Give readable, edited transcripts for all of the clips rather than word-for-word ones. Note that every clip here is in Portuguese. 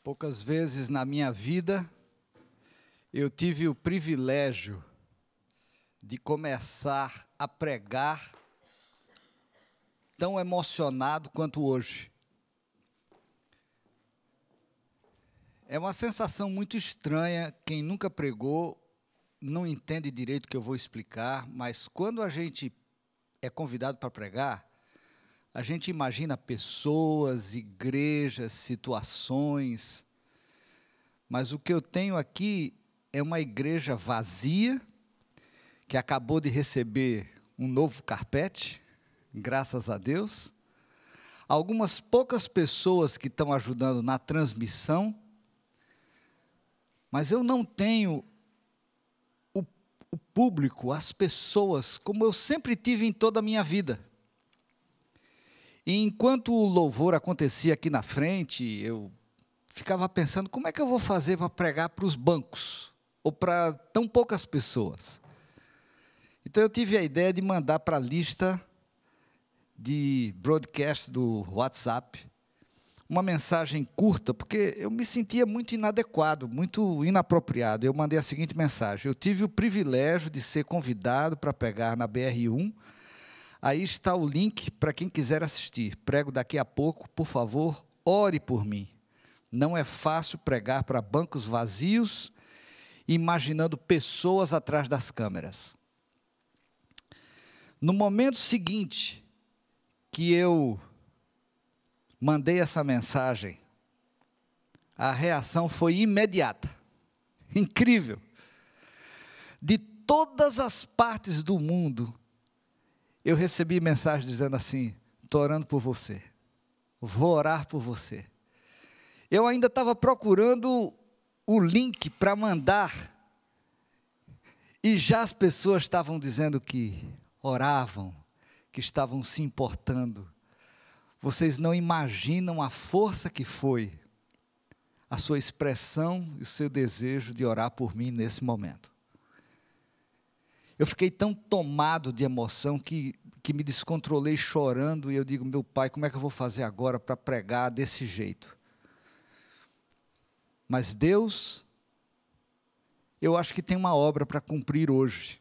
Poucas vezes na minha vida eu tive o privilégio de começar a pregar tão emocionado quanto hoje. É uma sensação muito estranha, quem nunca pregou não entende direito o que eu vou explicar, mas quando a gente é convidado para pregar, a gente imagina pessoas, igrejas, situações, mas o que eu tenho aqui é uma igreja vazia, que acabou de receber um novo carpete, graças a Deus, algumas poucas pessoas que estão ajudando na transmissão, mas eu não tenho o público, as pessoas, como eu sempre tive em toda a minha vida. E enquanto o louvor acontecia aqui na frente, eu ficava pensando, como é que eu vou fazer para pregar para os bancos, ou para tão poucas pessoas? Então eu tive a ideia de mandar para a lista de broadcast do WhatsApp, uma mensagem curta, porque eu me sentia muito inadequado, muito inapropriado. Eu mandei a seguinte mensagem: eu tive o privilégio de ser convidado para pregar na BR1, aí está o link para quem quiser assistir. Prego daqui a pouco, por favor, ore por mim. Não é fácil pregar para bancos vazios, imaginando pessoas atrás das câmeras. No momento seguinte que eu mandei essa mensagem, a reação foi imediata, incrível. De todas as partes do mundo, eu recebi mensagem dizendo assim: estou orando por você, vou orar por você. Eu ainda estava procurando o link para mandar, e já as pessoas estavam dizendo que oravam, que estavam se importando. Vocês não imaginam a força que foi a sua expressão e o seu desejo de orar por mim nesse momento. Eu fiquei tão tomado de emoção que me descontrolei chorando, e eu digo: meu pai, como é que eu vou fazer agora para pregar desse jeito? Mas Deus, eu acho que tem uma obra para cumprir hoje.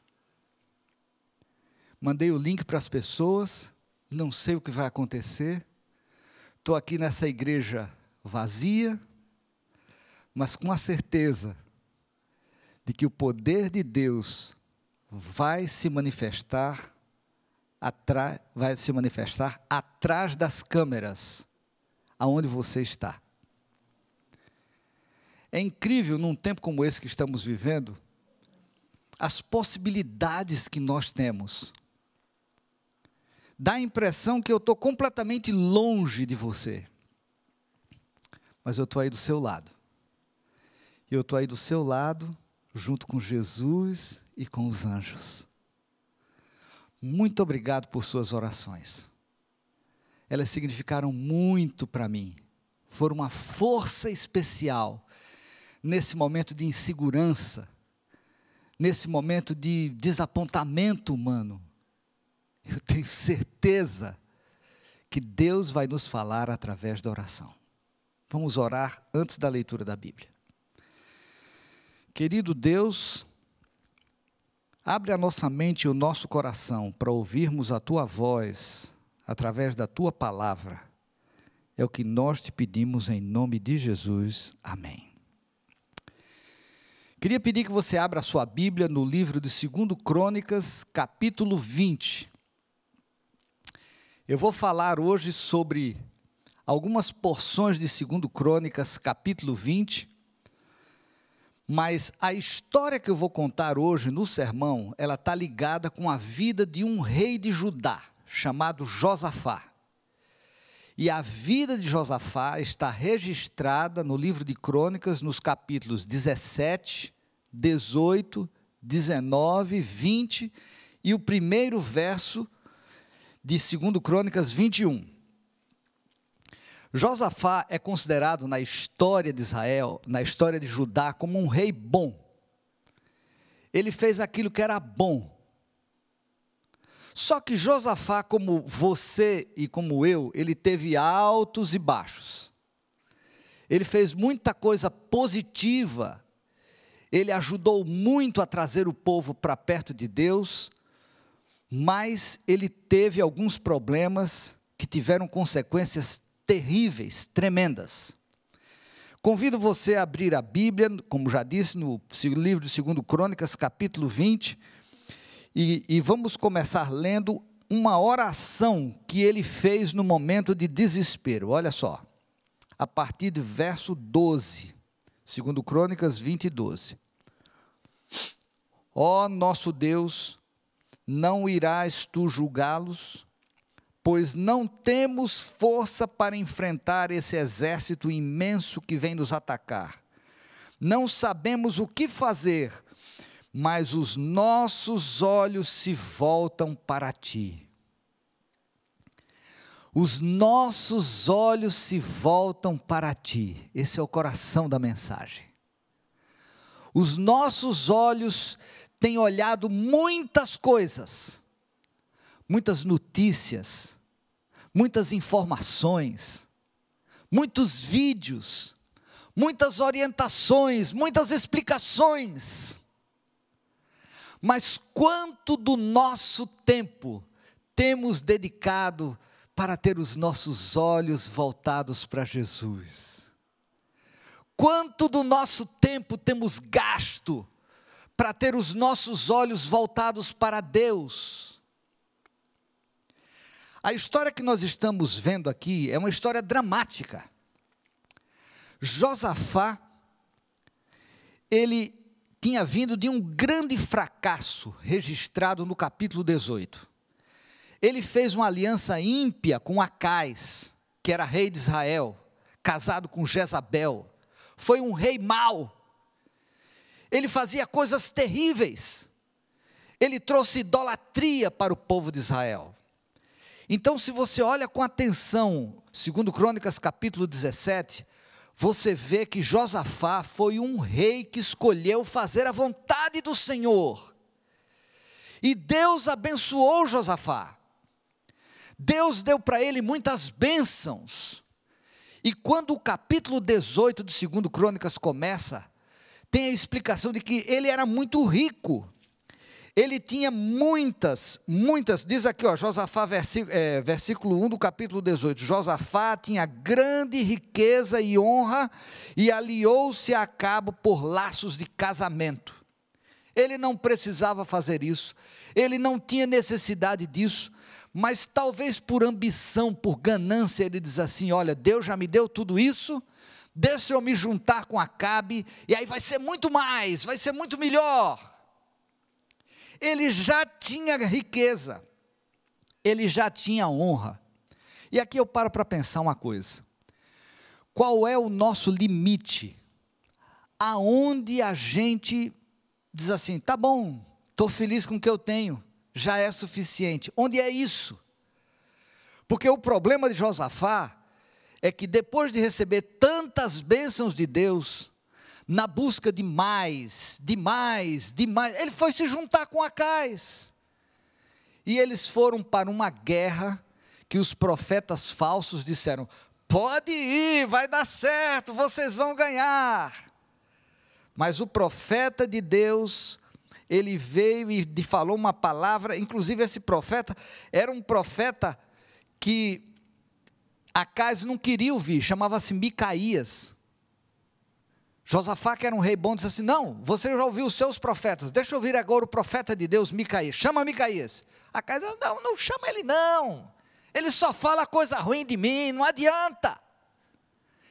Mandei o link para as pessoas, não sei o que vai acontecer, estou aqui nessa igreja vazia, mas com a certeza de que o poder de Deus vai se manifestar atrás das câmeras, aonde você está. É incrível, num tempo como esse que estamos vivendo, as possibilidades que nós temos. Dá a impressão que eu estou completamente longe de você, mas eu estou aí do seu lado. Eu estou aí do seu lado, junto com Jesus e com os anjos. Muito obrigado por suas orações. Elas significaram muito para mim. Foram uma força especial nesse momento de insegurança, nesse momento de desapontamento humano. Eu tenho certeza que Deus vai nos falar através da oração. Vamos orar antes da leitura da Bíblia. Querido Deus, abre a nossa mente e o nosso coração para ouvirmos a Tua voz através da Tua palavra. É o que nós te pedimos em nome de Jesus. Amém. Queria pedir que você abra a sua Bíblia no livro de 2 Crônicas, capítulo 20. Eu vou falar hoje sobre algumas porções de 2 Crônicas, capítulo 20, mas a história que eu vou contar hoje no sermão, ela está ligada com a vida de um rei de Judá, chamado Josafá. E a vida de Josafá está registrada no livro de Crônicas, nos capítulos 17, 18, 19, 20 e o primeiro verso de 2 Crônicas 21. Josafá é considerado na história de Israel, na história de Judá, como um rei bom. Ele fez aquilo que era bom. Só que Josafá, como você e como eu, ele teve altos e baixos. ele fez muita coisa positiva, ele ajudou muito a trazer o povo para perto de Deus, mas ele teve alguns problemas que tiveram consequências terríveis, tremendas. Convido você a abrir a Bíblia, como já disse, no livro de 2 Crônicas, capítulo 20, e vamos começar lendo uma oração que ele fez no momento de desespero. Olha só, a partir do verso 12, 2 Crônicas 20, 12. Ó nosso Deus, não irás tu julgá-los, pois não temos força para enfrentar esse exército imenso que vem nos atacar. Não sabemos o que fazer, mas os nossos olhos se voltam para ti. Os nossos olhos se voltam para ti. Esse é o coração da mensagem. Os nossos olhos têm olhado muitas coisas, muitas notícias, muitas informações, muitos vídeos, muitas orientações, muitas explicações. Mas quanto do nosso tempo temos dedicado para ter os nossos olhos voltados para Jesus? Quanto do nosso tempo temos gasto para ter os nossos olhos voltados para Deus? A história que nós estamos vendo aqui é uma história dramática. Josafá, ele tinha vindo de um grande fracasso registrado no capítulo 18. Ele fez uma aliança ímpia com Acais, que era rei de Israel, casado com Jezabel. Foi um rei mau. Ele fazia coisas terríveis. Ele trouxe idolatria para o povo de Israel. Então, se você olha com atenção, 2 Crônicas capítulo 17, você vê que Josafá foi um rei que escolheu fazer a vontade do Senhor. E Deus abençoou Josafá. Deus deu para ele muitas bênçãos. E quando o capítulo 18 de 2 Crônicas começa, tem a explicação de que ele era muito rico. Ele tinha muitas, diz aqui, ó, Josafá, versículo 1 do capítulo 18, Josafá tinha grande riqueza e honra, e aliou-se a Acabe por laços de casamento. Ele não precisava fazer isso, ele não tinha necessidade disso, mas talvez por ambição, por ganância, ele diz assim, olha, Deus já me deu tudo isso, deixa eu me juntar com Acabe, e aí vai ser muito mais, vai ser muito melhor. Ele já tinha riqueza, ele já tinha honra. E aqui eu paro para pensar uma coisa: qual é o nosso limite? Aonde a gente diz assim, tá bom, estou feliz com o que eu tenho, já é suficiente. Onde é isso? Porque o problema de Josafá é que depois de receber tantas bênçãos de Deus, na busca de mais, ele foi se juntar com Acais, e eles foram para uma guerra, que os profetas falsos disseram, pode ir, vai dar certo, vocês vão ganhar, mas o profeta de Deus, ele veio e falou uma palavra, inclusive esse profeta, era um profeta que Acais não queria ouvir, chamava-se Micaías. Josafá, que era um rei bom, disse assim, não, você já ouviu os seus profetas, deixa eu ouvir agora o profeta de Deus, Micaías, chama Micaías. Acais disse, não chama ele não, ele só fala coisa ruim de mim, não adianta.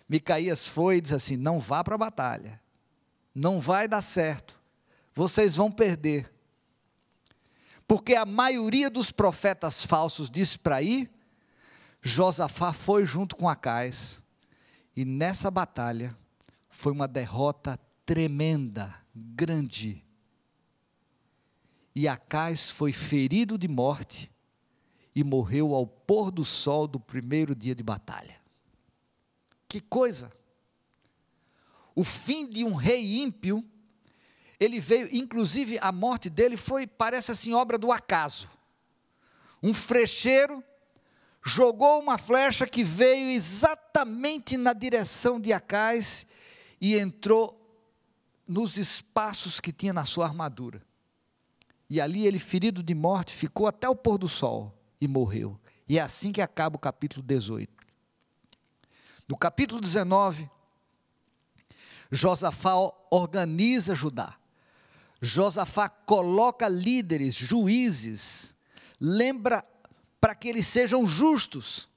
Micaías foi e disse assim, não vá para a batalha, não vai dar certo, vocês vão perder, porque a maioria dos profetas falsos disse para ir. Josafá foi junto com Acais, e nessa batalha, foi uma derrota tremenda, grande. E Acais foi ferido de morte e morreu ao pôr do sol do primeiro dia de batalha. Que coisa! O fim de um rei ímpio, ele veio, inclusive a morte dele foi, parece assim, obra do acaso. Um frecheiro jogou uma flecha que veio exatamente na direção de Acais e entrou nos espaços que tinha na sua armadura. E ali ele, ferido de morte, ficou até o pôr do sol e morreu. E é assim que acaba o capítulo 18. No capítulo 19, Josafá organiza Judá. Josafá coloca líderes, juízes, lembra para que eles sejam justos.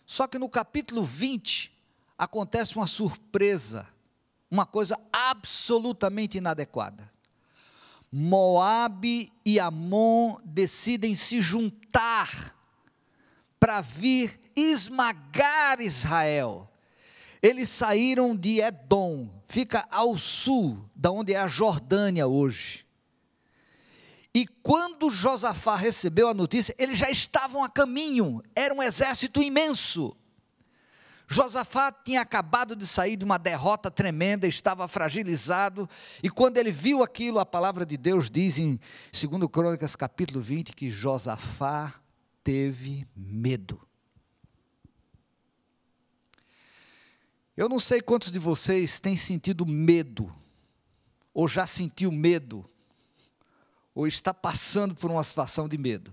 Só que no capítulo 20, acontece uma surpresa, uma coisa absolutamente inadequada. Moabe e Amon decidem se juntar para vir esmagar Israel. Eles saíram de Edom, fica ao sul, da onde é a Jordânia hoje. E quando Josafá recebeu a notícia, eles já estavam a caminho, era um exército imenso. Josafá tinha acabado de sair de uma derrota tremenda, estava fragilizado, e quando ele viu aquilo, a palavra de Deus diz em 2 Crônicas capítulo 20, que Josafá teve medo. Eu não sei quantos de vocês têm sentido medo, ou já sentiu medo, ou está passando por uma situação de medo.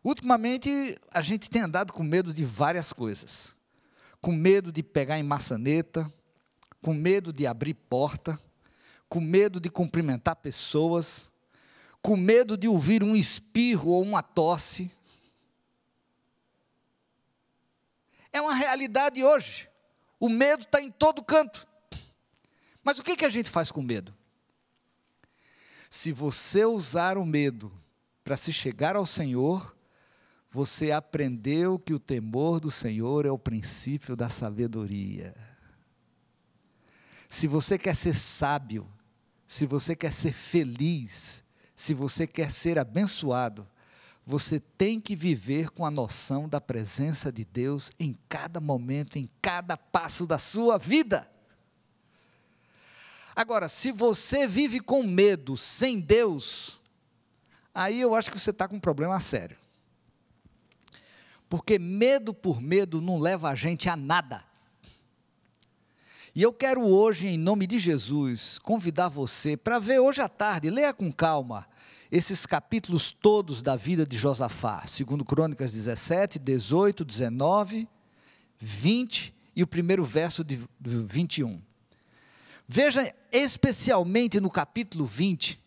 Ultimamente, a gente tem andado com medo de várias coisas. Com medo de pegar em maçaneta, com medo de abrir porta, com medo de cumprimentar pessoas, com medo de ouvir um espirro ou uma tosse. É uma realidade hoje. O medo está em todo canto. Mas o que a gente faz com medo? Se você usar o medo para se chegar ao Senhor, você aprendeu que o temor do Senhor é o princípio da sabedoria. Se você quer ser sábio, se você quer ser feliz, se você quer ser abençoado, você tem que viver com a noção da presença de Deus em cada momento, em cada passo da sua vida. Agora, se você vive com medo, sem Deus, aí eu acho que você está com um problema sério. Porque medo por medo não leva a gente a nada. E eu quero hoje, em nome de Jesus, convidar você para ver hoje à tarde, leia com calma, esses capítulos todos da vida de Josafá, 2 Crônicas 17, 18, 19, 20 e o primeiro verso do 21. Veja especialmente no capítulo 20,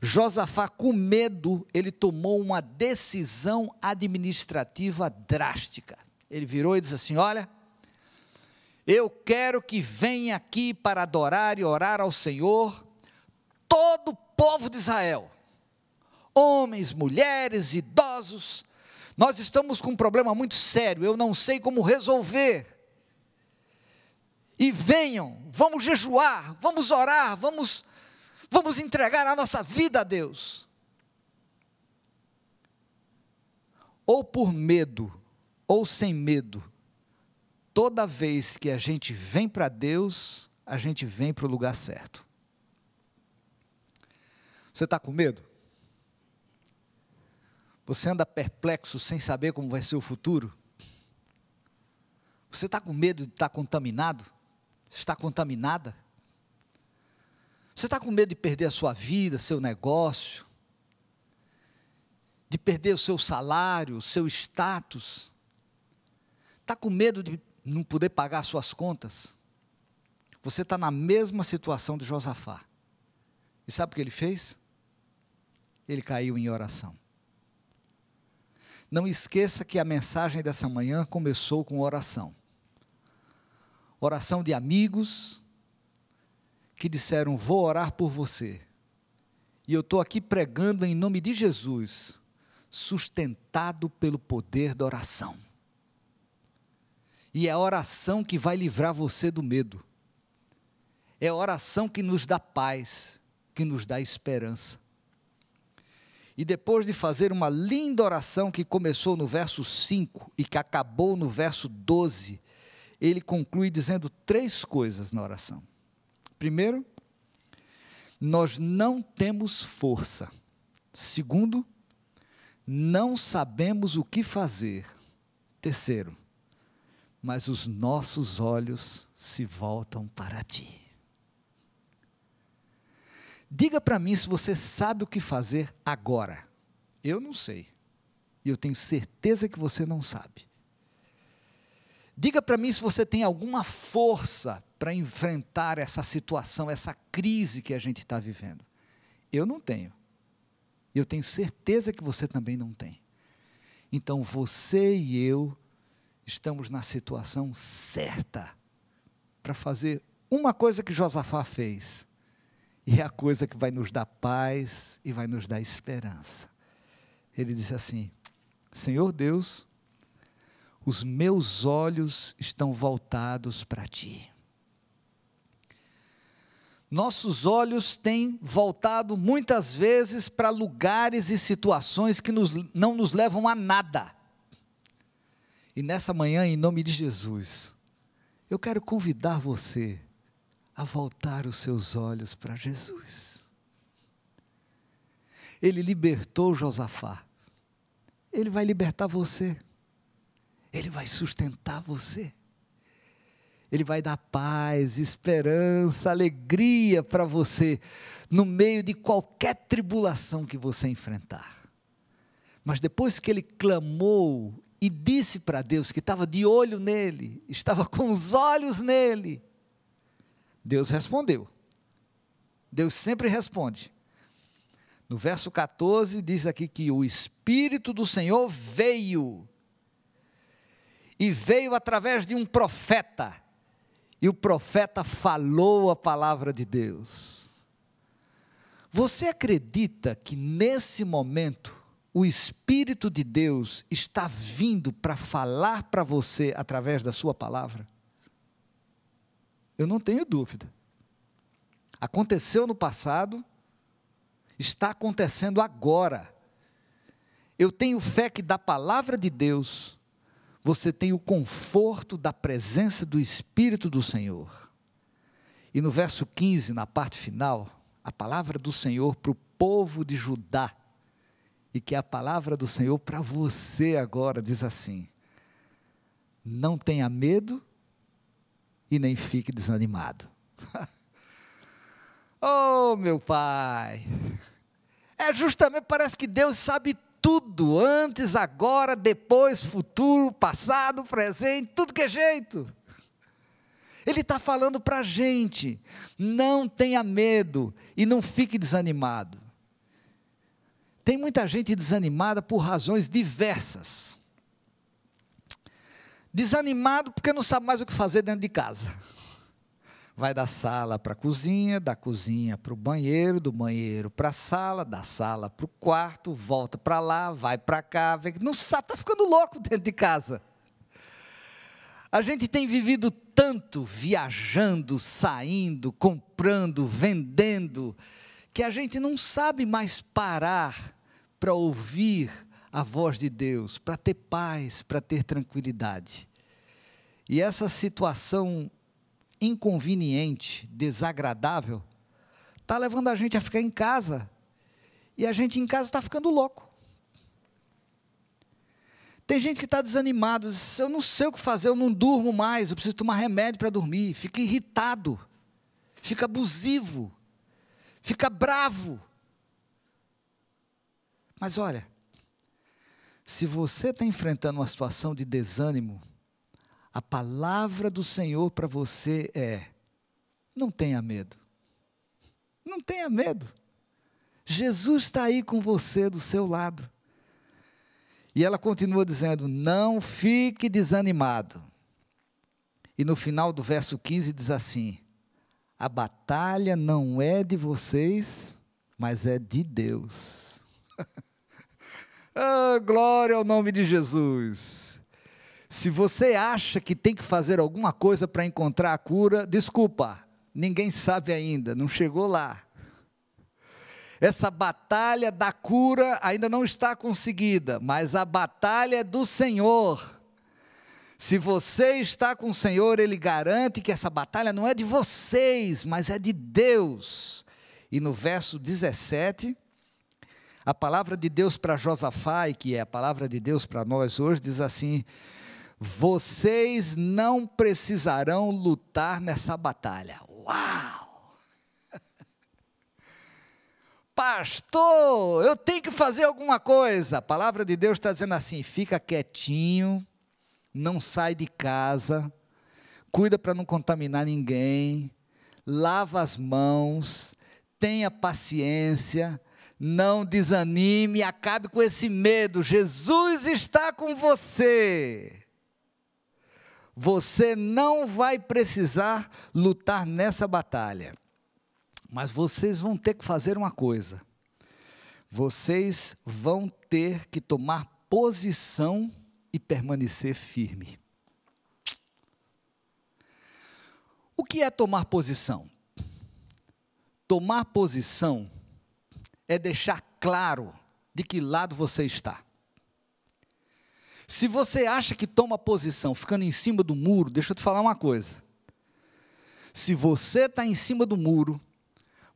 Josafá, com medo, ele tomou uma decisão administrativa drástica. Ele virou e disse assim: olha, eu quero que venha aqui para adorar e orar ao Senhor todo o povo de Israel, homens, mulheres, idosos. Nós estamos com um problema muito sério, eu não sei como resolver. E venham, vamos jejuar, vamos orar, vamos entregar a nossa vida a Deus. Ou por medo, ou sem medo, toda vez que a gente vem para Deus, a gente vem para o lugar certo. Você está com medo? Você anda perplexo sem saber como vai ser o futuro? Você está com medo de estar contaminado? Está contaminada? Você está com medo de perder a sua vida, seu negócio? De perder o seu salário, o seu status? Está com medo de não poder pagar suas contas? Você está na mesma situação de Josafá. E sabe o que ele fez? Ele caiu em oração. Não esqueça que a mensagem dessa manhã começou com oração. Oração de amigos que disseram: vou orar por você. E eu estou aqui pregando em nome de Jesus, sustentado pelo poder da oração. E é a oração que vai livrar você do medo. É a oração que nos dá paz, que nos dá esperança. E depois de fazer uma linda oração que começou no verso 5 e que acabou no verso 12, ele conclui dizendo 3 coisas na oração. Primeiro, nós não temos força. Segundo, não sabemos o que fazer. Terceiro, mas os nossos olhos se voltam para ti. Diga para mim se você sabe o que fazer agora. Eu não sei. E eu tenho certeza que você não sabe. Diga para mim se você tem alguma força para enfrentar essa situação, essa crise que a gente está vivendo. Eu não tenho. E eu tenho certeza que você também não tem. Então você e eu estamos na situação certa para fazer uma coisa que Josafá fez. E é a coisa que vai nos dar paz e vai nos dar esperança. Ele disse assim: Senhor Deus, os meus olhos estão voltados para ti. Nossos olhos têm voltado muitas vezes para lugares e situações que não nos levam a nada. E nessa manhã, em nome de Jesus, eu quero convidar você a voltar os seus olhos para Jesus. Ele libertou Josafá. Ele vai libertar você. Ele vai sustentar você. Ele vai dar paz, esperança, alegria para você, no meio de qualquer tribulação que você enfrentar. Mas depois que ele clamou e disse para Deus que estava de olho nele, estava com os olhos nele, Deus respondeu. Deus sempre responde. No verso 14 diz aqui que o Espírito do Senhor veio. E veio através de um profeta. E o profeta falou a palavra de Deus. Você acredita que nesse momento o Espírito de Deus está vindo para falar para você através da sua palavra? Eu não tenho dúvida. Aconteceu no passado, está acontecendo agora. Eu tenho fé que da palavra de Deus, você tem o conforto da presença do Espírito do Senhor. E no verso 15, na parte final, a palavra do Senhor para o povo de Judá, e que é a palavra do Senhor para você agora, diz assim: não tenha medo e nem fique desanimado. Oh, meu Pai, justamente, parece que Deus sabe tudo, antes, agora, depois, futuro, passado, presente, tudo que é jeito. Ele está falando para a gente: não tenha medo e não fique desanimado. Tem muita gente desanimada por razões diversas. Desanimado porque não sabe mais o que fazer dentro de casa. Vai da sala para a cozinha, da cozinha para o banheiro, do banheiro para a sala, da sala para o quarto, volta para lá, vai para cá, não sabe, está ficando louco dentro de casa. A gente tem vivido tanto, viajando, saindo, comprando, vendendo, que a gente não sabe mais parar para ouvir a voz de Deus, para ter paz, para ter tranquilidade. E essa situação inconveniente, desagradável, está levando a gente a ficar em casa, e a gente em casa está ficando louco. Tem gente que está desanimado, diz: eu não sei o que fazer, eu não durmo mais, eu preciso tomar remédio para dormir. Fica irritado, fica abusivo, fica bravo. Mas olha, se você está enfrentando uma situação de desânimo, a palavra do Senhor para você é: não tenha medo. Não tenha medo. Jesus está aí com você, do seu lado. E ela continua dizendo: não fique desanimado. E no final do verso 15 diz assim: a batalha não é de vocês, mas é de Deus. Oh, glória ao nome de Jesus. Se você acha que tem que fazer alguma coisa para encontrar a cura, desculpa, ninguém sabe ainda, não chegou lá. Essa batalha da cura ainda não está conseguida, mas a batalha é do Senhor. Se você está com o Senhor, Ele garante que essa batalha não é de vocês, mas é de Deus. E no verso 17, A palavra de Deus para Josafá, que é a palavra de Deus para nós hoje, diz assim: vocês não precisarão lutar nessa batalha. Uau! Pastor, eu tenho que fazer alguma coisa. A palavra de Deus está dizendo assim: fica quietinho, não sai de casa, cuida para não contaminar ninguém, lava as mãos, tenha paciência, não desanime, acabe com esse medo. Jesus está com você. Você não vai precisar lutar nessa batalha. Mas vocês vão ter que fazer uma coisa. Vocês vão ter que tomar posição e permanecer firme. O que é tomar posição? Tomar posição é deixar claro de que lado você está. Se você acha que toma posição ficando em cima do muro, deixa eu te falar uma coisa. Se você está em cima do muro,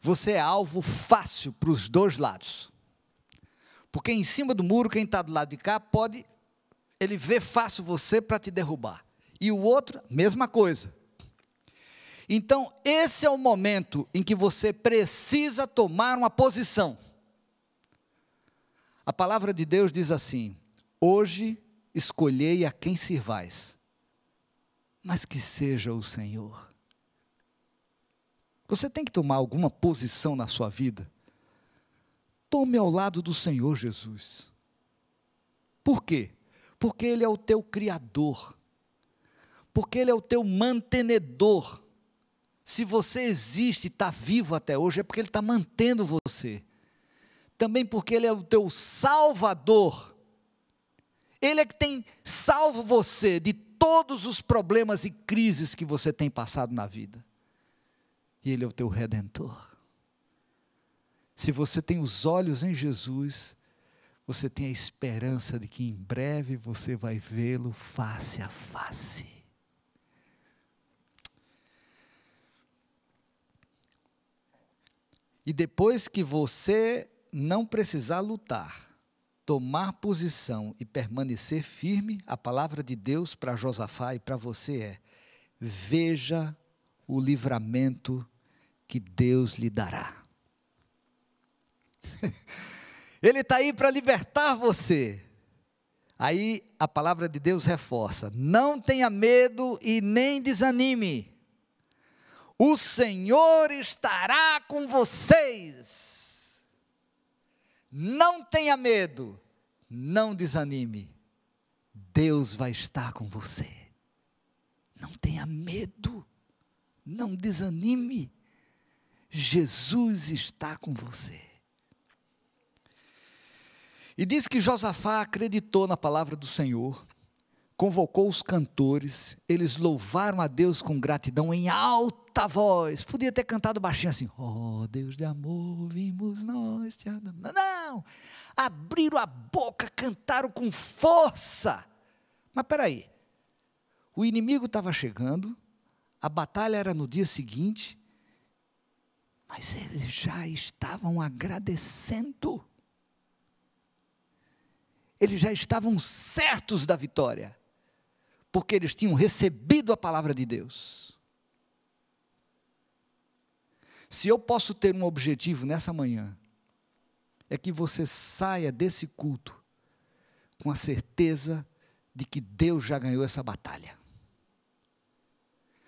você é alvo fácil para os dois lados. Porque em cima do muro, quem está do lado de cá, ele vê fácil você para te derrubar. E o outro, mesma coisa. Então, esse é o momento em que você precisa tomar uma posição. A palavra de Deus diz assim: hoje escolhei a quem sirvais, mas que seja o Senhor. Você tem que tomar alguma posição na sua vida? Tome ao lado do Senhor Jesus. Por quê? Porque Ele é o teu Criador. Porque Ele é o teu mantenedor. Se você existe e está vivo até hoje, é porque Ele está mantendo você. Também porque Ele é o teu Salvador. Ele é que tem salvo você de todos os problemas e crises que você tem passado na vida. E Ele é o teu Redentor. Se você tem os olhos em Jesus, você tem a esperança de que em breve você vai vê-lo face a face. E depois que você não precisar lutar, tomar posição e permanecer firme, a palavra de Deus para Josafá e para você é: veja o livramento que Deus lhe dará. Ele está aí para libertar você. Aí a palavra de Deus reforça: não tenha medo e nem desanime. O Senhor estará com vocês. Não tenha medo, não desanime. Deus vai estar com você. Não tenha medo, não desanime. Jesus está com você. E diz que Josafá acreditou na palavra do Senhor, convocou os cantores, eles louvaram a Deus com gratidão em alta voz. Podia ter cantado baixinho assim: ó Deus de amor, vimos nós te adoramos. Não, abriram a boca, cantaram com força. Mas espera aí, o inimigo estava chegando, a batalha era no dia seguinte, mas eles já estavam agradecendo. Eles já estavam certos da vitória, porque eles tinham recebido a palavra de Deus. Se eu posso ter um objetivo nessa manhã, é que você saia desse culto com a certeza de que Deus já ganhou essa batalha,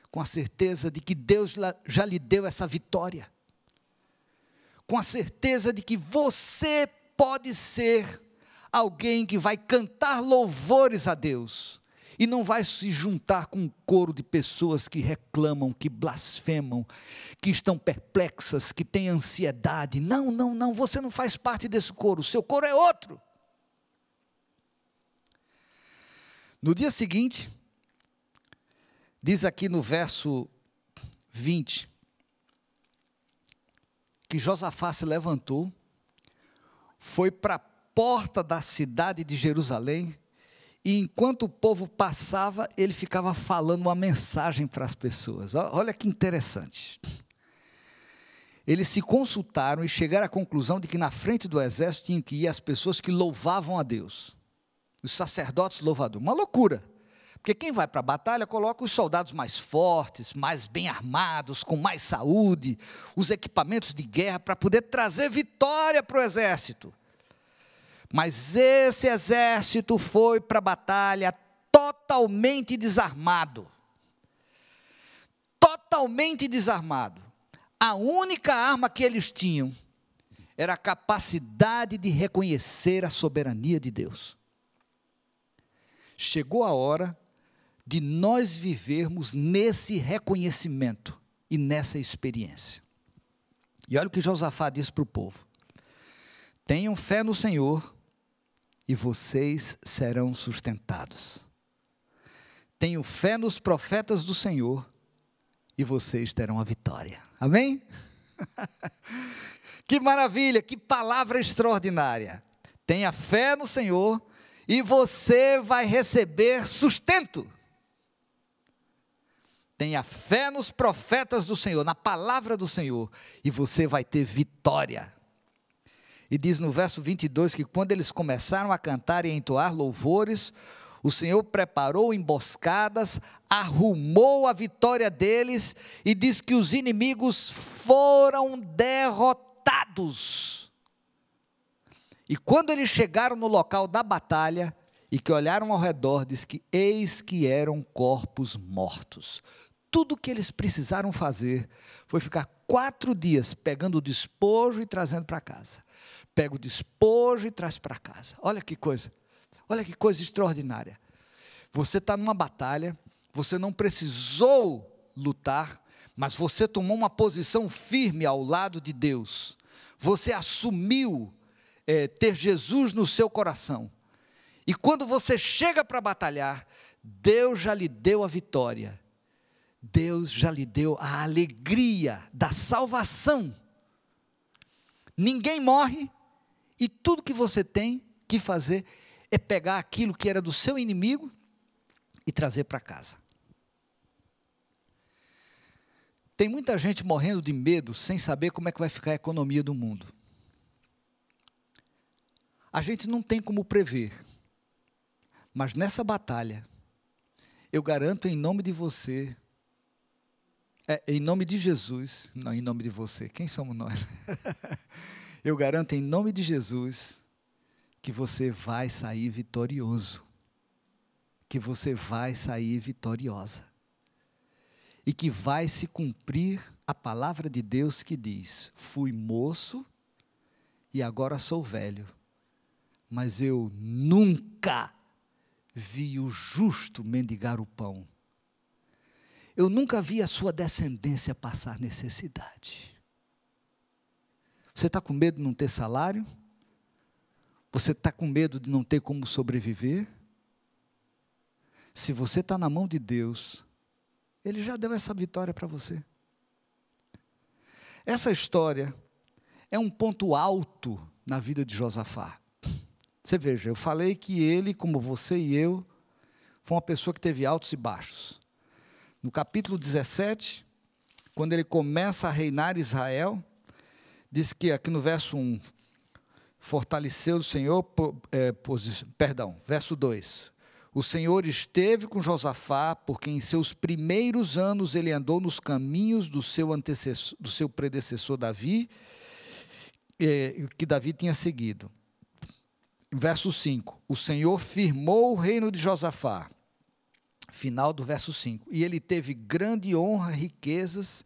com a certeza de que Deus já lhe deu essa vitória, com a certeza de que você pode ser alguém que vai cantar louvores a Deus, e não vai se juntar com um coro de pessoas que reclamam, que blasfemam, que estão perplexas, que têm ansiedade. Não, não, não, você não faz parte desse coro, o seu coro é outro. No dia seguinte, diz aqui no verso 20, que Josafá se levantou, foi para a porta da cidade de Jerusalém, e enquanto o povo passava, ele ficava falando uma mensagem para as pessoas. Olha que interessante. eles se consultaram e chegaram à conclusão de que na frente do exército tinham que ir as pessoas que louvavam a Deus, os sacerdotes louvadores. Uma loucura, porque quem vai para a batalha coloca os soldados mais fortes, mais bem armados, com mais saúde, os equipamentos de guerra para poder trazer vitória para o exército. Mas esse exército foi para a batalha totalmente desarmado. Totalmente desarmado. A única arma que eles tinham era a capacidade de reconhecer a soberania de Deus. Chegou a hora de nós vivermos nesse reconhecimento e nessa experiência. E olha o que Josafá disse para o povo: tenham fé no Senhor e vocês serão sustentados. Tenham fé nos profetas do Senhor e vocês terão a vitória. Amém? Que maravilha, que palavra extraordinária. Tenha fé no Senhor e você vai receber sustento. Tenha fé nos profetas do Senhor, na palavra do Senhor, e você vai ter vitória. E diz no verso 22 que quando eles começaram a cantar e a entoar louvores, o Senhor preparou emboscadas, arrumou a vitória deles, e diz que os inimigos foram derrotados. E quando eles chegaram no local da batalha, e que olharam ao redor, diz que eis que eram corpos mortos. Tudo o que eles precisaram fazer foi ficar 4 dias pegando o despojo e trazendo para casa. Pega o despojo e traz para casa. Olha que coisa extraordinária. Você está numa batalha, você não precisou lutar, mas você tomou uma posição firme ao lado de Deus. Você assumiu ter Jesus no seu coração. E quando você chega para batalhar, Deus já lhe deu a vitória. Deus já lhe deu a alegria da salvação. Ninguém morre, e tudo que você tem que fazer é pegar aquilo que era do seu inimigo e trazer para casa. Tem muita gente morrendo de medo, sem saber como é que vai ficar a economia do mundo. A gente não tem como prever, mas nessa batalha, eu garanto em nome de você, em nome de Jesus, não em nome de você, quem somos nós? Eu garanto em nome de Jesus, que você vai sair vitorioso, que você vai sair vitoriosa, e que vai se cumprir a palavra de Deus que diz: fui moço e agora sou velho, mas eu nunca vi o justo mendigar o pão. Eu nunca vi a sua descendência passar necessidade. Você está com medo de não ter salário? Você está com medo de não ter como sobreviver? Se você está na mão de Deus, Ele já deu essa vitória para você. Essa história é um ponto alto na vida de Josafá. Você veja, eu falei que ele, como você e eu, foi uma pessoa que teve altos e baixos. No capítulo 17, quando ele começa a reinar Israel, diz que aqui no verso 1, fortaleceu o Senhor, verso 2, o Senhor esteve com Josafá, porque em seus primeiros anos ele andou nos caminhos do seu predecessor Davi, que Davi tinha seguido. Verso 5, o Senhor firmou o reino de Josafá, final do verso 5, e ele teve grande honra, riquezas,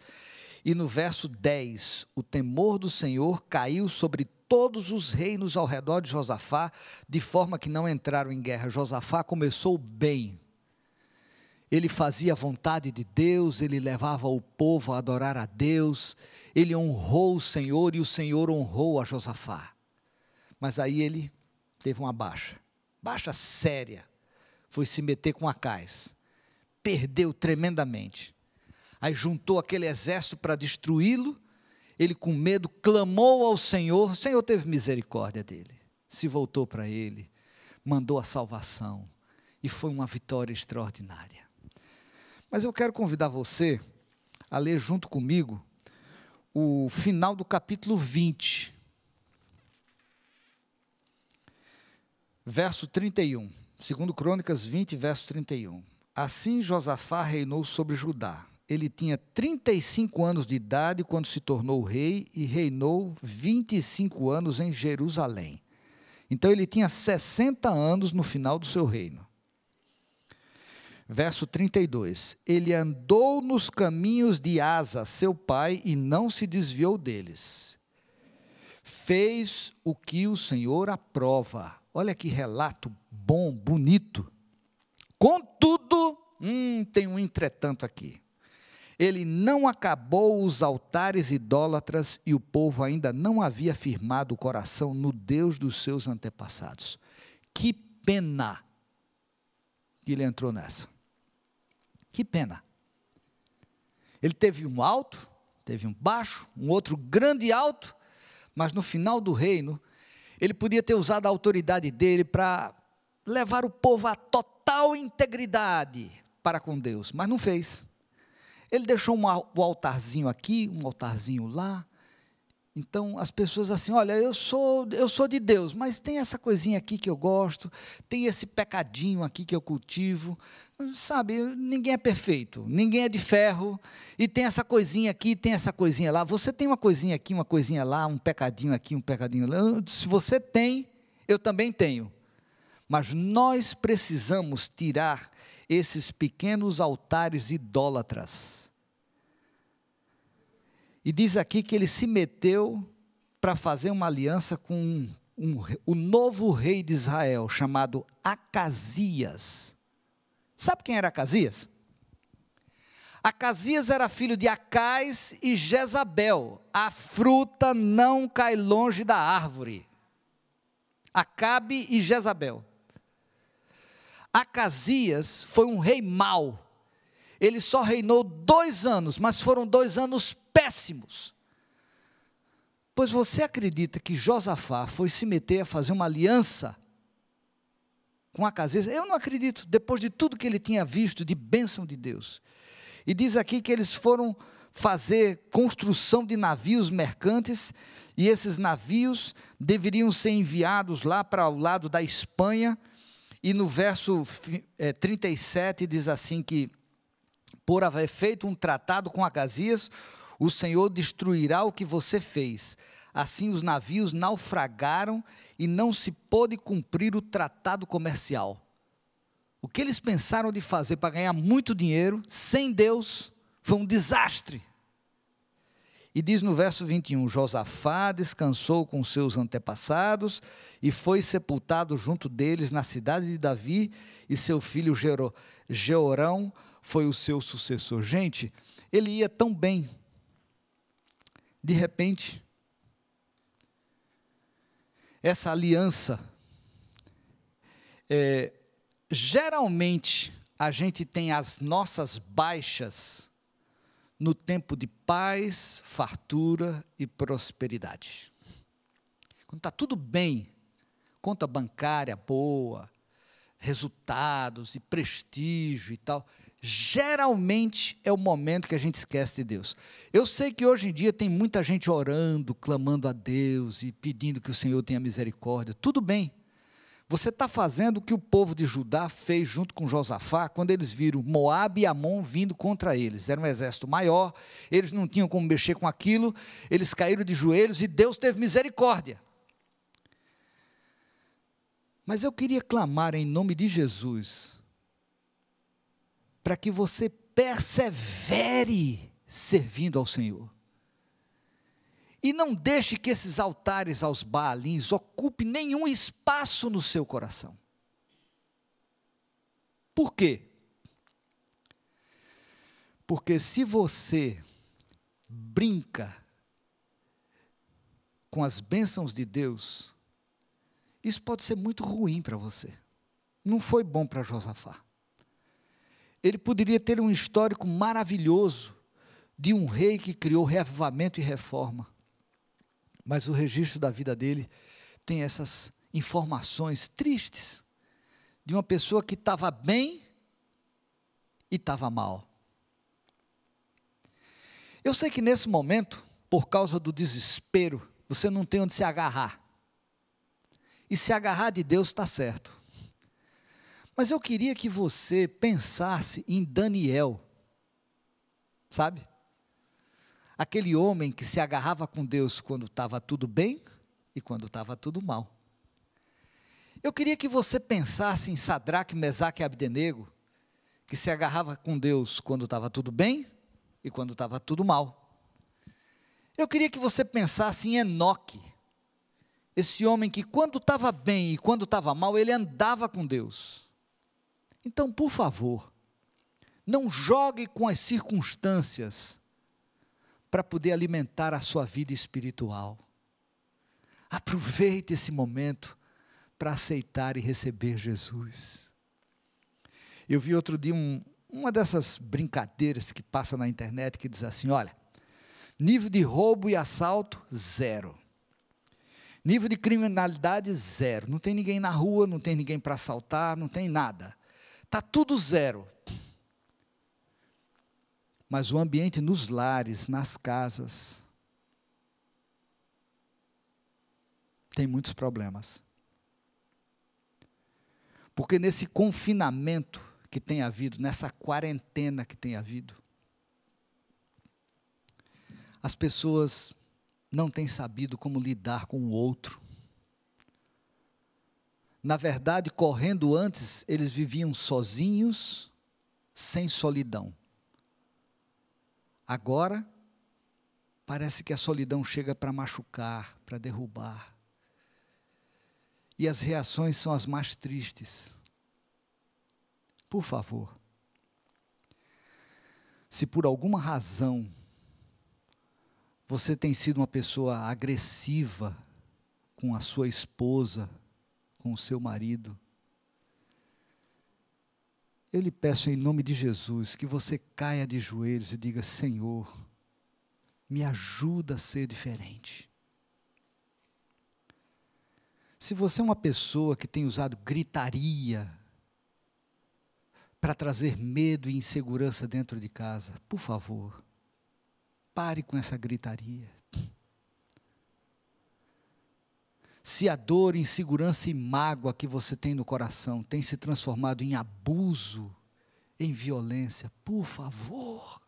e no verso 10, o temor do Senhor caiu sobre todos os reinos ao redor de Josafá, de forma que não entraram em guerra. Josafá começou bem, ele fazia a vontade de Deus, ele levava o povo a adorar a Deus, ele honrou o Senhor, e o Senhor honrou a Josafá. Mas aí ele teve uma baixa séria, foi se meter com Acais, perdeu tremendamente, aí juntou aquele exército para destruí-lo, ele com medo clamou ao Senhor, o Senhor teve misericórdia dele, se voltou para ele, mandou a salvação, e foi uma vitória extraordinária. Mas eu quero convidar você a ler junto comigo o final do capítulo 20, verso 31. 2 Crônicas 20, verso 31. Assim Josafá reinou sobre Judá. Ele tinha 35 anos de idade quando se tornou rei e reinou 25 anos em Jerusalém. Então ele tinha 60 anos no final do seu reino. Verso 32. Ele andou nos caminhos de Asa, seu pai, e não se desviou deles. Fez o que o Senhor aprova. Olha que relato bom, bonito. Contudo, tem um entretanto aqui. Ele não acabou os altares idólatras e o povo ainda não havia firmado o coração no Deus dos seus antepassados. Que pena que ele entrou nessa. Que pena. Ele teve um alto, teve um baixo, um outro grande alto, mas no final do reino, ele podia ter usado a autoridade dele para levar o povo à total integridade para com Deus, mas não fez. Ele deixou um altarzinho aqui, um altarzinho lá. Então, as pessoas assim, olha, eu sou de Deus, mas tem essa coisinha aqui que eu gosto, tem esse pecadinho aqui que eu cultivo, sabe, ninguém é perfeito, ninguém é de ferro, e tem essa coisinha aqui, tem essa coisinha lá, você tem uma coisinha aqui, uma coisinha lá, um pecadinho aqui, um pecadinho lá, se você tem, eu também tenho, mas nós precisamos tirar esses pequenos altares idólatras. E diz aqui que ele se meteu para fazer uma aliança com o novo rei de Israel, chamado Acasias. Sabe quem era Acasias? Acasias era filho de Acais e Jezabel. A fruta não cai longe da árvore. Acabe e Jezabel. Acasias foi um rei mau. Ele só reinou 2 anos, mas foram 2 anos péssimos. Pois você acredita que Josafá foi se meter a fazer uma aliança com Acasias? Eu não acredito, depois de tudo que ele tinha visto de bênção de Deus. E diz aqui que eles foram fazer construção de navios mercantes, e esses navios deveriam ser enviados lá para o lado da Espanha, e no verso 37 diz assim que, por haver feito um tratado com Acasias, o Senhor destruirá o que você fez. Assim os navios naufragaram e não se pôde cumprir o tratado comercial. O que eles pensaram de fazer para ganhar muito dinheiro, sem Deus, foi um desastre. E diz no verso 21, Josafá descansou com seus antepassados e foi sepultado junto deles na cidade de Davi, e seu filho Jeorão foi o seu sucessor. Gente, ele ia tão bem. De repente, essa aliança, geralmente a gente tem as nossas baixas no tempo de paz, fartura e prosperidade. Quando está tudo bem, conta bancária boa, resultados e prestígio e tal, geralmente é o momento que a gente esquece de Deus. Eu sei que hoje em dia tem muita gente orando, clamando a Deus e pedindo que o Senhor tenha misericórdia, tudo bem. Você está fazendo o que o povo de Judá fez junto com Josafá, quando eles viram Moabe e Amon vindo contra eles. Era um exército maior, eles não tinham como mexer com aquilo, eles caíram de joelhos e Deus teve misericórdia. Mas eu queria clamar em nome de Jesus, para que você persevere servindo ao Senhor. E não deixe que esses altares aos Baalins ocupem nenhum espaço no seu coração. Por quê? Porque se você brinca com as bênçãos de Deus, isso pode ser muito ruim para você. Não foi bom para Josafá. Ele poderia ter um histórico maravilhoso de um rei que criou reavivamento e reforma. Mas o registro da vida dele tem essas informações tristes de uma pessoa que estava bem e estava mal. Eu sei que nesse momento por causa do desespero, você não tem onde se agarrar. E se agarrar de Deus está certo. Mas eu queria que você pensasse em Daniel, sabe? Aquele homem que se agarrava com Deus quando estava tudo bem e quando estava tudo mal. Eu queria que você pensasse em Sadraque, Mesaque e Abdenego, que se agarrava com Deus quando estava tudo bem e quando estava tudo mal. Eu queria que você pensasse em Enoque, esse homem que quando estava bem e quando estava mal, ele andava com Deus. Então, por favor, não jogue com as circunstâncias para poder alimentar a sua vida espiritual. Aproveite esse momento para aceitar e receber Jesus. Eu vi outro dia uma dessas brincadeiras que passa na internet, que diz assim, olha, nível de roubo e assalto, 0. Nível de criminalidade, 0. Não tem ninguém na rua, não tem ninguém para assaltar, não tem nada. Está tudo 0. Mas o ambiente nos lares, nas casas, tem muitos problemas. Porque nesse confinamento que tem havido, nessa quarentena que tem havido, as pessoas não têm sabido como lidar com o outro. Na verdade, correndo antes, eles viviam sozinhos, sem solidão. Agora, parece que a solidão chega para machucar, para derrubar. E as reações são as mais tristes. Por favor, se por alguma razão você tem sido uma pessoa agressiva com a sua esposa, com o seu marido, eu lhe peço em nome de Jesus que você caia de joelhos e diga, Senhor, me ajuda a ser diferente. Se você é uma pessoa que tem usado gritaria para trazer medo e insegurança dentro de casa, por favor, pare com essa gritaria. Se a dor, insegurança e mágoa que você tem no coração tem se transformado em abuso, em violência, por favor,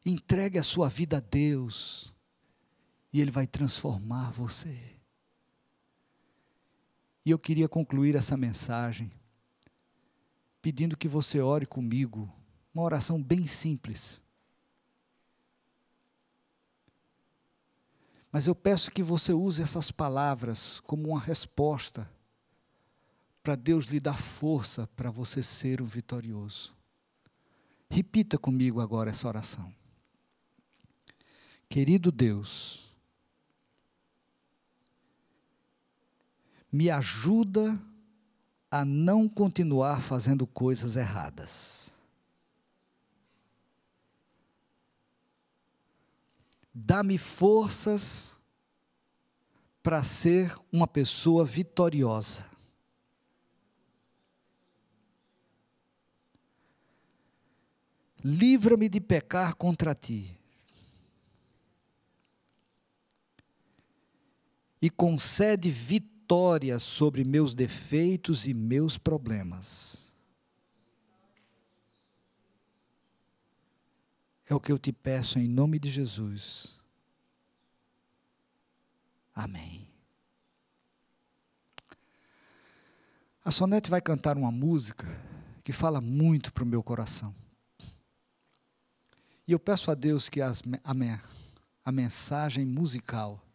entregue a sua vida a Deus e Ele vai transformar você. E eu queria concluir essa mensagem pedindo que você ore comigo, uma oração bem simples. Mas eu peço que você use essas palavras como uma resposta para Deus lhe dar força para você ser o vitorioso. Repita comigo agora essa oração. Querido Deus, me ajuda a não continuar fazendo coisas erradas. Dá-me forças para ser uma pessoa vitoriosa. Livra-me de pecar contra ti. E concede vitória sobre meus defeitos e meus problemas. É o que eu te peço em nome de Jesus. Amém. A Sonete vai cantar uma música que fala muito para o meu coração. E eu peço a Deus que a mensagem musical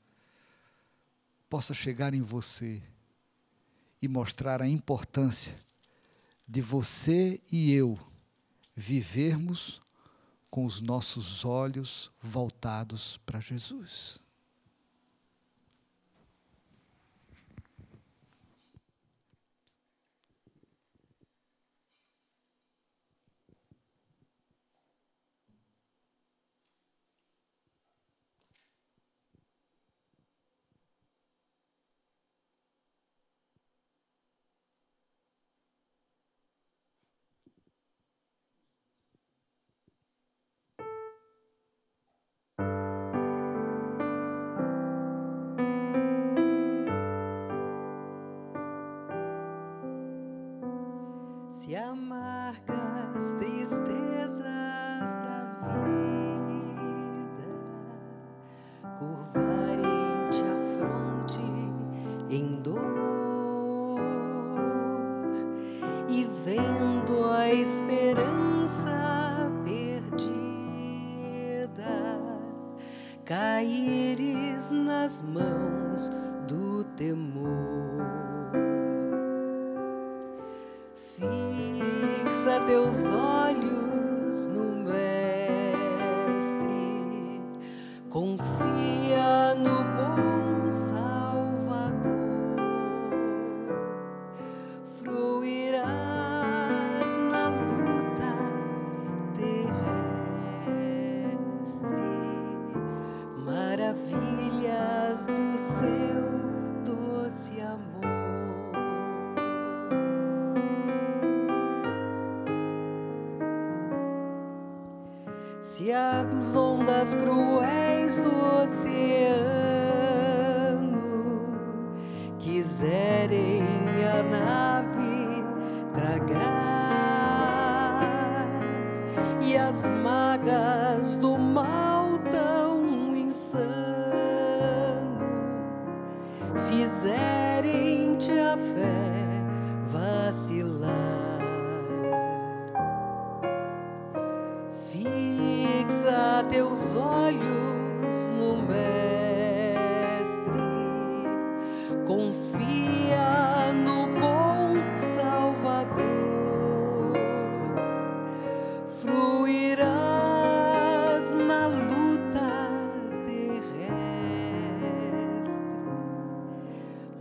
possa chegar em você e mostrar a importância de você e eu vivermos com os nossos olhos voltados para Jesus. amargas tristezas da vida curvarem-te a fronte em dor, e vendo a esperança perdida caíres nas mãos do temor. Fixa teus olhos no Mestre, confia no bom Salvador, fruirás na luta terrestre, maravilhas do seu doce amor. Se as ondas cruéis do oceano quiserem a nave tragar, e as magas do mal tão insano fizerem-te a fé vacilar, fixa teus olhos no Mestre, confia no bom Salvador, fruirás na luta terrestre,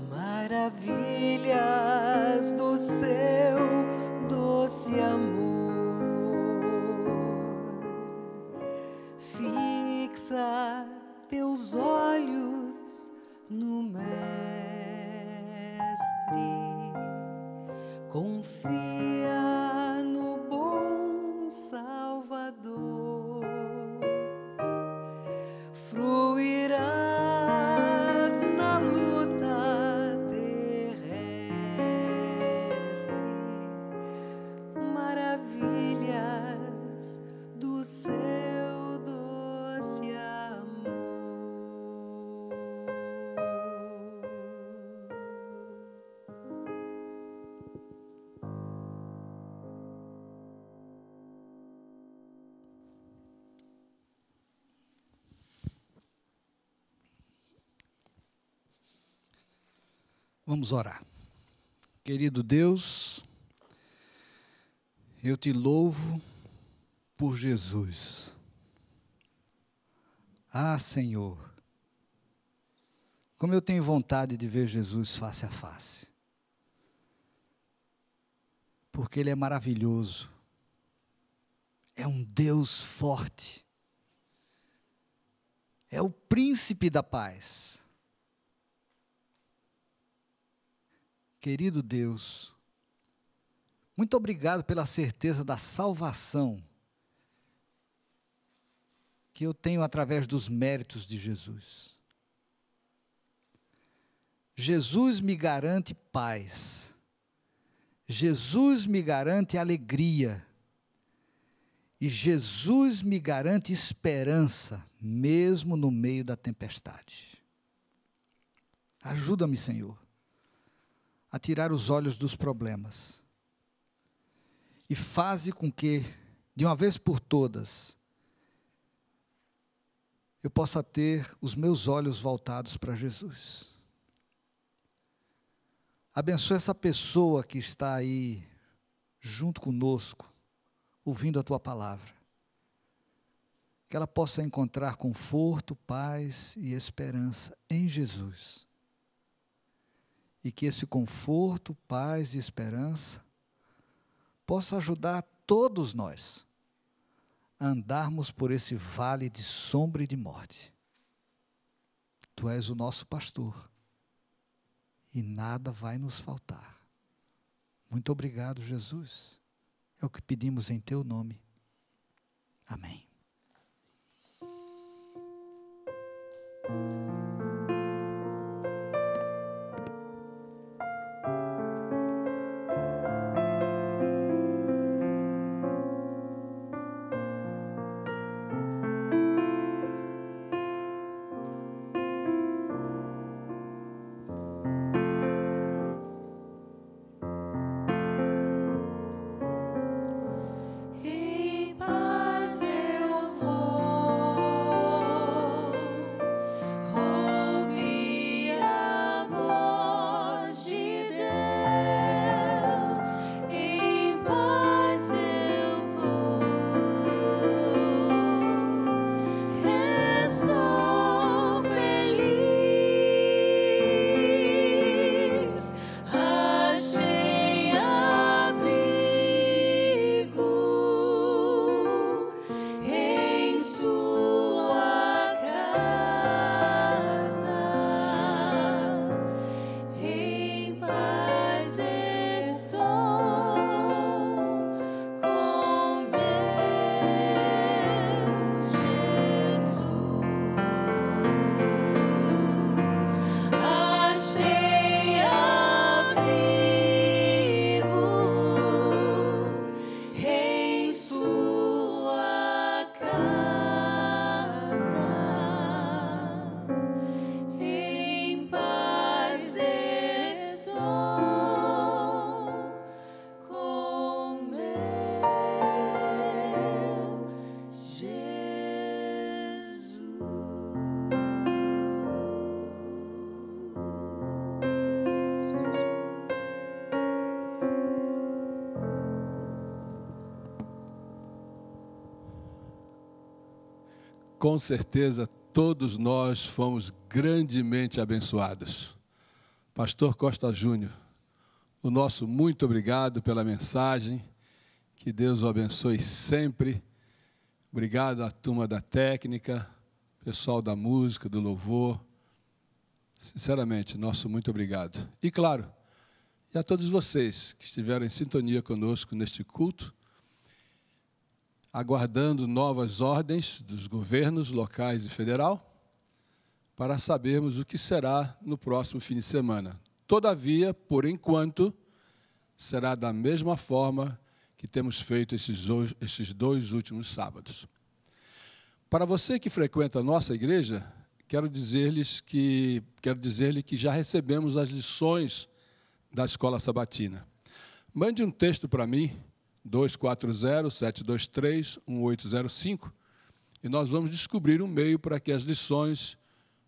maravilhas do seu doce amor. Fixa teus olhos no Mestre, confia no bom Salvador, fruirás na luta terrestre, maravilhas do seu doce amor. Vamos orar. Querido Deus, eu te louvo por Jesus. Ah, Senhor, como eu tenho vontade de ver Jesus face a face. Porque Ele é maravilhoso. É um Deus forte. É o príncipe da paz. Querido Deus, muito obrigado pela certeza da salvação que eu tenho através dos méritos de Jesus. Jesus me garante paz. Jesus me garante alegria. E Jesus me garante esperança, mesmo no meio da tempestade. Ajuda-me, Senhor, a tirar os olhos dos problemas. E faze com que, de uma vez por todas, eu possa ter os meus olhos voltados para Jesus. Abençoa essa pessoa que está aí junto conosco, ouvindo a Tua palavra. Que ela possa encontrar conforto, paz e esperança em Jesus. E que esse conforto, paz e esperança possa ajudar todos nós a andarmos por esse vale de sombra e de morte. Tu és o nosso pastor e nada vai nos faltar. Muito obrigado, Jesus. É o que pedimos em Teu nome. Amém. Com certeza, todos nós fomos grandemente abençoados. Pastor Costa Júnior, o nosso muito obrigado pela mensagem. Que Deus o abençoe sempre. Obrigado à turma da técnica, pessoal da música, do louvor. Sinceramente, nosso muito obrigado. E claro, e a todos vocês que estiveram em sintonia conosco neste culto, aguardando novas ordens dos governos locais e federal, para sabermos o que será no próximo fim de semana. Todavia, por enquanto, será da mesma forma que temos feito esses 2 últimos sábados. Para você que frequenta a nossa igreja, quero dizer-lhe que já recebemos as lições da Escola Sabatina. Mande um texto para mim, 240-723-1805, e nós vamos descobrir um meio para que as lições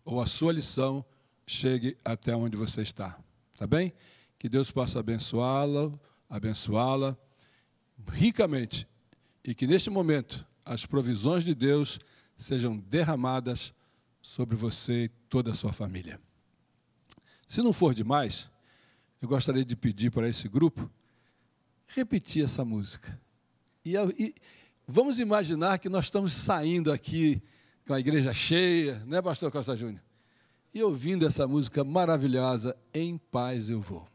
ou a sua lição chegue até onde você está. Tá bem? Que Deus possa abençoá-la ricamente e que neste momento as provisões de Deus sejam derramadas sobre você e toda a sua família. Se não for demais, eu gostaria de pedir para esse grupo repetir essa música. E vamos imaginar que nós estamos saindo aqui com a igreja cheia, né, pastor Costa Júnior? E ouvindo essa música maravilhosa, Em Paz Eu Vou.